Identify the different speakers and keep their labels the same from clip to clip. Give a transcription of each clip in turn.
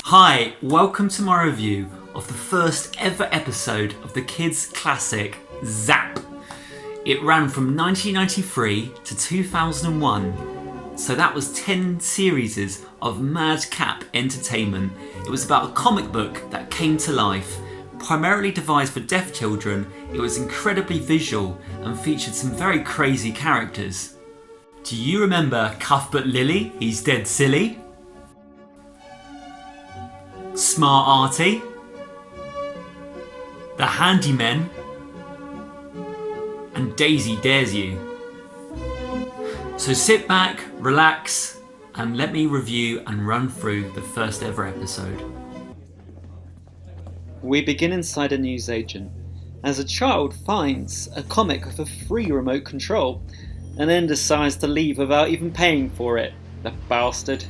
Speaker 1: Hi, welcome to my review of the first ever episode of the kids' classic Zzzap. It ran from 1993 to 2001, so that was 10 series of madcap entertainment. It was about a comic book that came to life. Primarily devised for deaf children, it was incredibly visual and featured some very crazy characters. Do you remember Cuthbert Lilly? He's dead silly. Smart Arty, The Handymen, and Daisy Dares You. So sit back, relax, and let me review and run through the first ever episode.
Speaker 2: We begin inside a newsagent, as a child finds a comic with a free remote control, and then decides to leave without even paying for it. The bastard.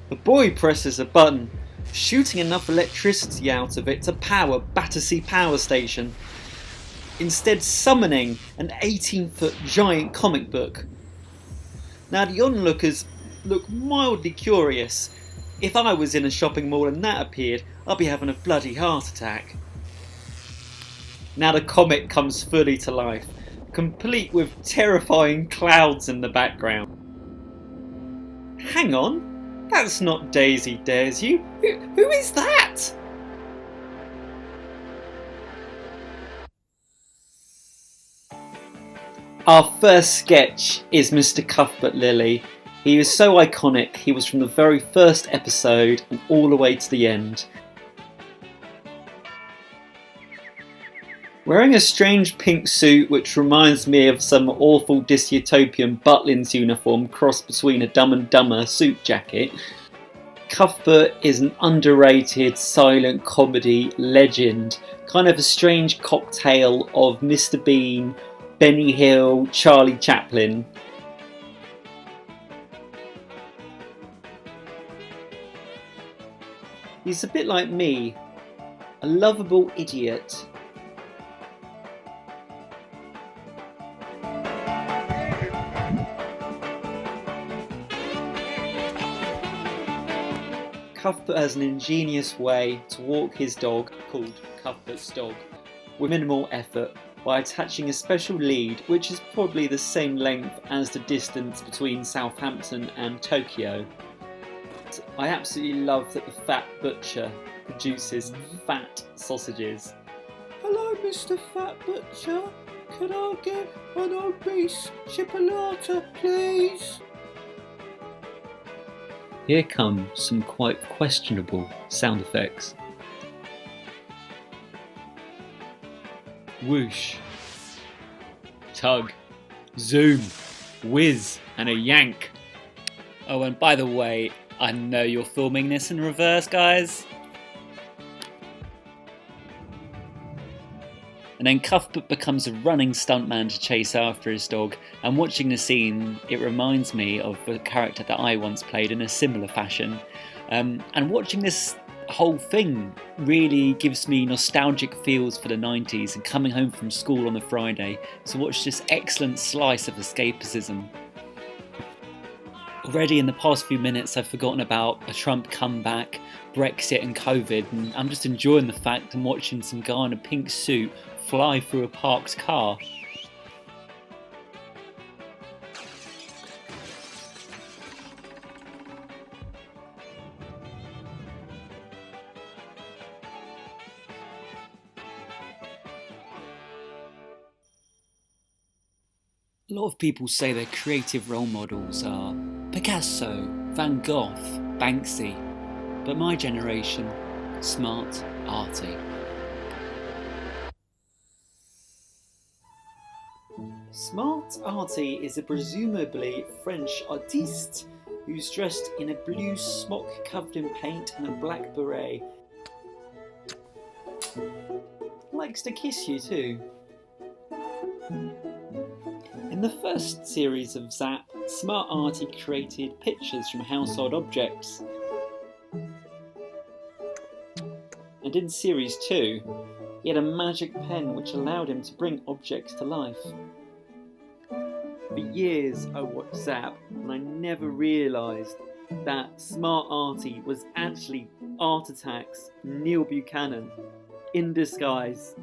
Speaker 2: The boy presses a button, shooting enough electricity out of it to power Battersea Power Station, instead summoning an 18-foot giant comic book. Now the onlookers look mildly curious. If I was in a shopping mall and that appeared, I'd be having a bloody heart attack. Now the comic comes fully to life, complete with terrifying clouds in the background. Hang on, that's not Daisy Dares You. Who is that? Our first sketch is Mr. Cuthbert Lilly. He was so iconic, he was from the very first episode and all the way to the end. Wearing a strange pink suit which reminds me of some awful dystopian Butlins uniform crossed between a Dumb and Dumber suit jacket, Cuthbert is an underrated silent comedy legend, kind of a strange cocktail of Mr. Bean, Benny Hill, Charlie Chaplin. He's a bit like me, a lovable idiot. Cuthbert has an ingenious way to walk his dog, called Cuthbert's dog, with minimal effort by attaching a special lead which is probably the same length as the distance between Southampton and Tokyo. I absolutely love that the fat butcher produces fat sausages. Hello, Mr. Fat Butcher. Could I get an obese chipolata, please? Here come some quite questionable sound effects. Whoosh, tug, zoom, whiz, and a yank. Oh, and by the way, I know you're filming this in reverse, guys. And then Cuthbert becomes a running stuntman to chase after his dog, and watching the scene, it reminds me of a character that I once played in a similar fashion. And watching this whole thing really gives me nostalgic feels for the 90s and coming home from school on a Friday to watch this excellent slice of escapism. Already in the past few minutes I've forgotten about a Trump comeback, Brexit and COVID, and I'm just enjoying the fact I'm watching some guy in a pink suit fly through a parked car. A lot of people say their creative role models are Picasso, Van Gogh, Banksy, but my generation, Smart Arty. Smart Arty is a presumably French artiste who's dressed in a blue smock covered in paint and a black beret. Likes to kiss you too. In the first series of Zzzap, Smart Arty created pictures from household objects. And in series 2, he had a magic pen which allowed him to bring objects to life. For years I watched Zzzap and I never realised that Smart Arty was actually Art Attack's Neil Buchanan in disguise.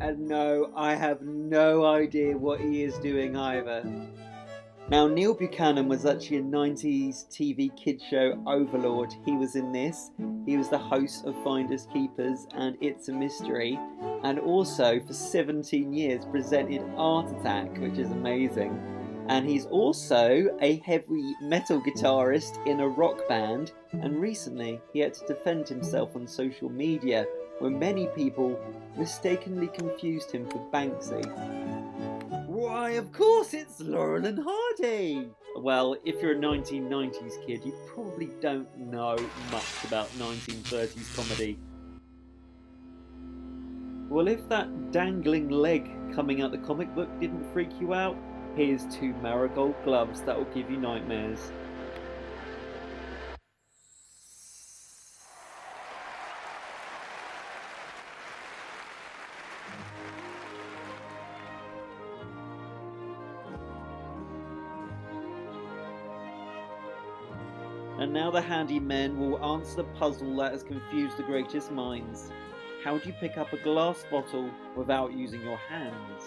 Speaker 2: And no, I have no idea what he is doing either. Now, Neil Buchanan was actually a 90s TV kid show overlord. He was in this. He was the host of Finders Keepers and It's a Mystery. And also, for 17 years, presented Art Attack, which is amazing. And he's also a heavy metal guitarist in a rock band. And recently, he had to defend himself on social media, where many people mistakenly confused him for Banksy. Why, of course it's Laurel and Hardy! Well, if you're a 1990s kid, you probably don't know much about 1930s comedy. Well, if that dangling leg coming out the comic book didn't freak you out, here's 2 marigold gloves that will give you nightmares. And now the handymen will answer the puzzle that has confused the greatest minds. How do you pick up a glass bottle without using your hands?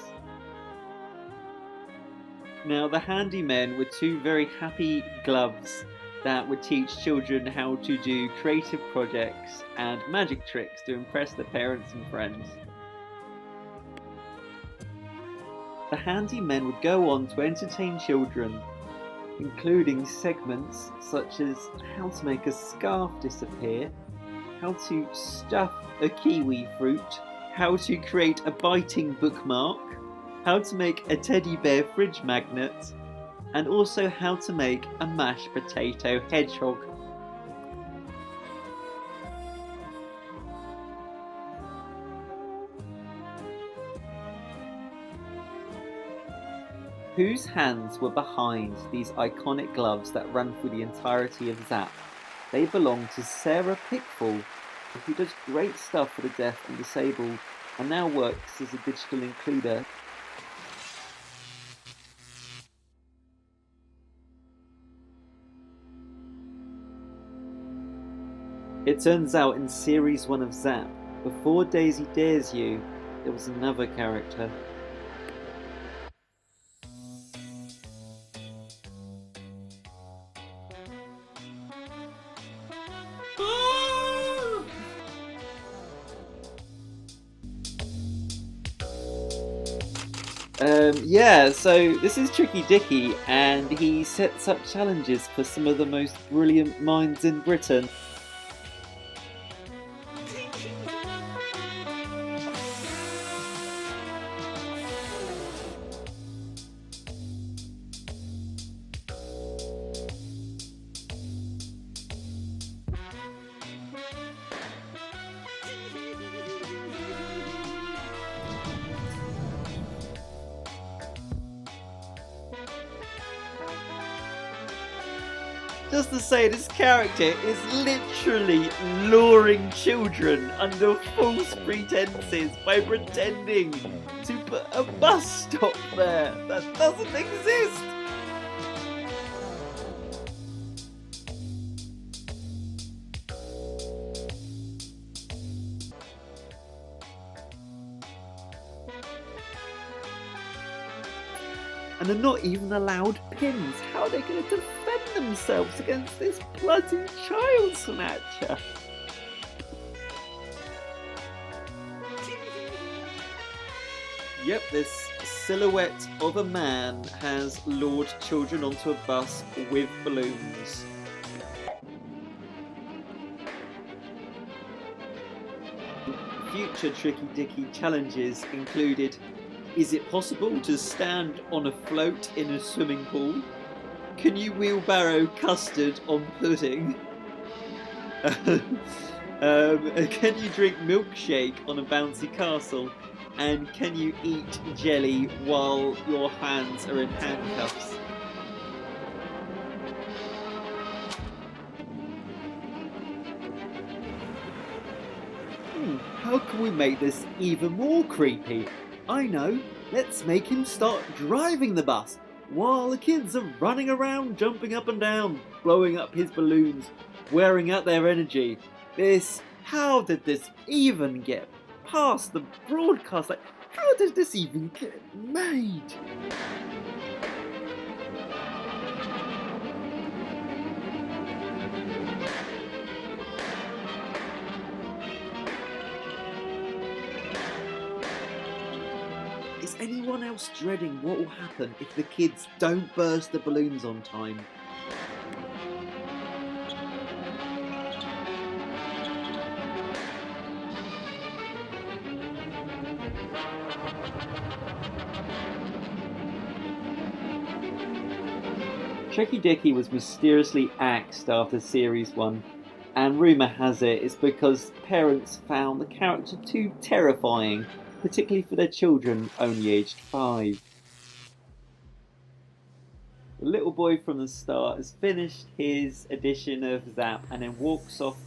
Speaker 2: Now the handymen were 2 very happy gloves that would teach children how to do creative projects and magic tricks to impress their parents and friends. The handymen would go on to entertain children, including segments such as how to make a scarf disappear, how to stuff a kiwi fruit, how to create a biting bookmark, how to make a teddy bear fridge magnet, and also how to make a mashed potato hedgehog. Whose hands were behind these iconic gloves that ran through the entirety of Zzzap? They belong to Sarah Pickfall, who does great stuff for the deaf and disabled and now works as a digital includer. It turns out in Series 1 of Zzzap, before Daisy Dares You, there was another character. Yeah, so this is Tricky Dicky, and he sets up challenges for some of the most brilliant minds in Britain. Just to say, this character is literally luring children under false pretenses by pretending to put a bus stop there that doesn't exist. And they're not even allowed pins. How are they going to defend themselves against this bloody child snatcher? Yep, this silhouette of a man has lured children onto a bus with balloons. Future Tricky Dicky challenges included: is it possible to stand on a float in a swimming pool? Can you wheelbarrow custard on pudding? Can you drink milkshake on a bouncy castle? And can you eat jelly while your hands are in handcuffs? How can we make this even more creepy? I know, let's make him start driving the bus while the kids are running around, jumping up and down, blowing up his balloons, wearing out their energy. How did this even get past the broadcast? Like, how did this even get made? Is anyone else dreading what will happen if the kids don't burst the balloons on time? Tricky Dicky was mysteriously axed after Series 1, and rumour has it it's because parents found the character too terrifying, particularly for their children only aged 5. The little boy from the start has finished his edition of Zzzap and then walks off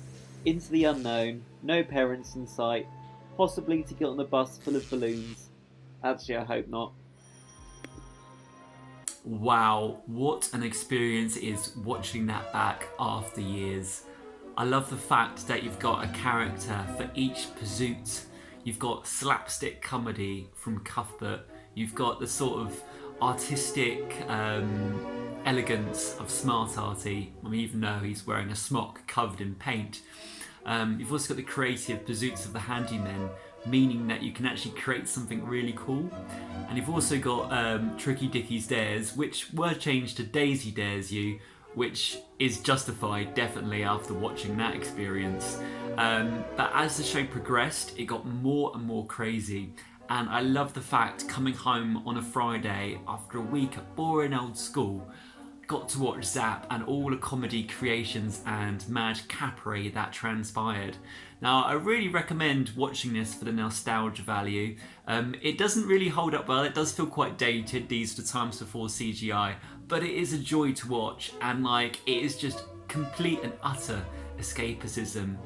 Speaker 2: into the unknown, no parents in sight, possibly to get on the bus full of balloons. Actually, I hope not.
Speaker 1: Wow, what an experience it is watching that back after years. I love the fact that you've got a character for each pursuit. You've got slapstick comedy from Cuthbert. You've got the sort of artistic elegance of Smart Arty. I mean, even though he's wearing a smock covered in paint. You've also got the creative pursuits of the Handymen, meaning that you can actually create something really cool. And you've also got Tricky Dicky's Dares, which were changed to Daisy Dares You, which is justified definitely after watching that experience. But as the show progressed, it got more and more crazy. And I love the fact coming home on a Friday after a week at boring old school, got to watch Zzzap and all the comedy creations and mad capery that transpired. Now, I really recommend watching this for the nostalgia value. It doesn't really hold up well, it does feel quite dated, these are the times before CGI, but it is a joy to watch, and like, it is just complete and utter escapism.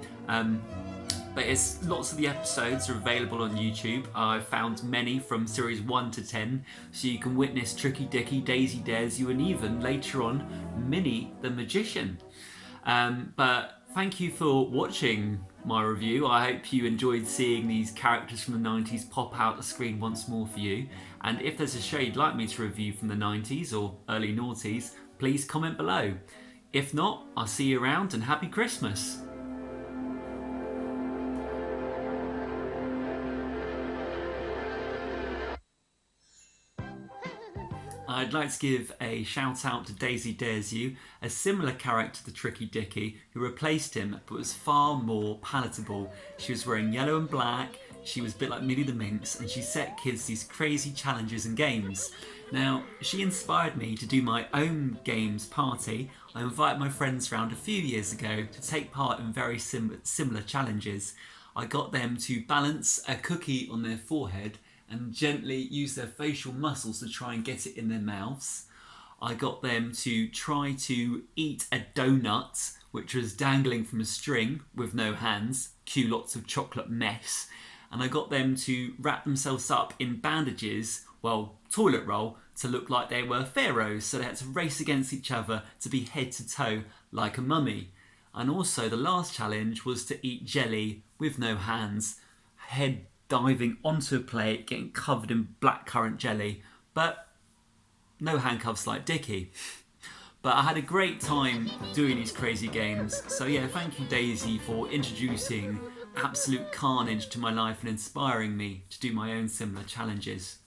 Speaker 1: But lots of the episodes are available on YouTube. I've found many from series 1 to 10, so you can witness Tricky Dicky, Daisy Dares You, and even later on, Minnie the Magician. But thank you for watching my review. I hope you enjoyed seeing these characters from the 90s pop out the screen once more for you. And if there's a show you'd like me to review from the 90s or early noughties, please comment below. If not, I'll see you around, and happy Christmas. I'd like to give a shout out to Daisy Dares You, a similar character to Tricky Dicky, who replaced him but was far more palatable. She was wearing yellow and black, she was a bit like Minnie the Minx, and she set kids these crazy challenges and games. Now, she inspired me to do my own games party. I invited my friends round a few years ago to take part in very similar challenges. I got them to balance a cookie on their forehead and gently use their facial muscles to try and get it in their mouths. I got them to try to eat a donut, which was dangling from a string with no hands, cue lots of chocolate mess. And I got them to wrap themselves up in bandages, well, toilet roll, to look like they were pharaohs, so they had to race against each other to be head to toe like a mummy. And also the last challenge was to eat jelly with no hands, head diving onto a plate, getting covered in blackcurrant jelly, but no handcuffs like Dickie. But I had a great time doing these crazy games, so yeah, thank you Daisy for introducing absolute carnage to my life and inspiring me to do my own similar challenges.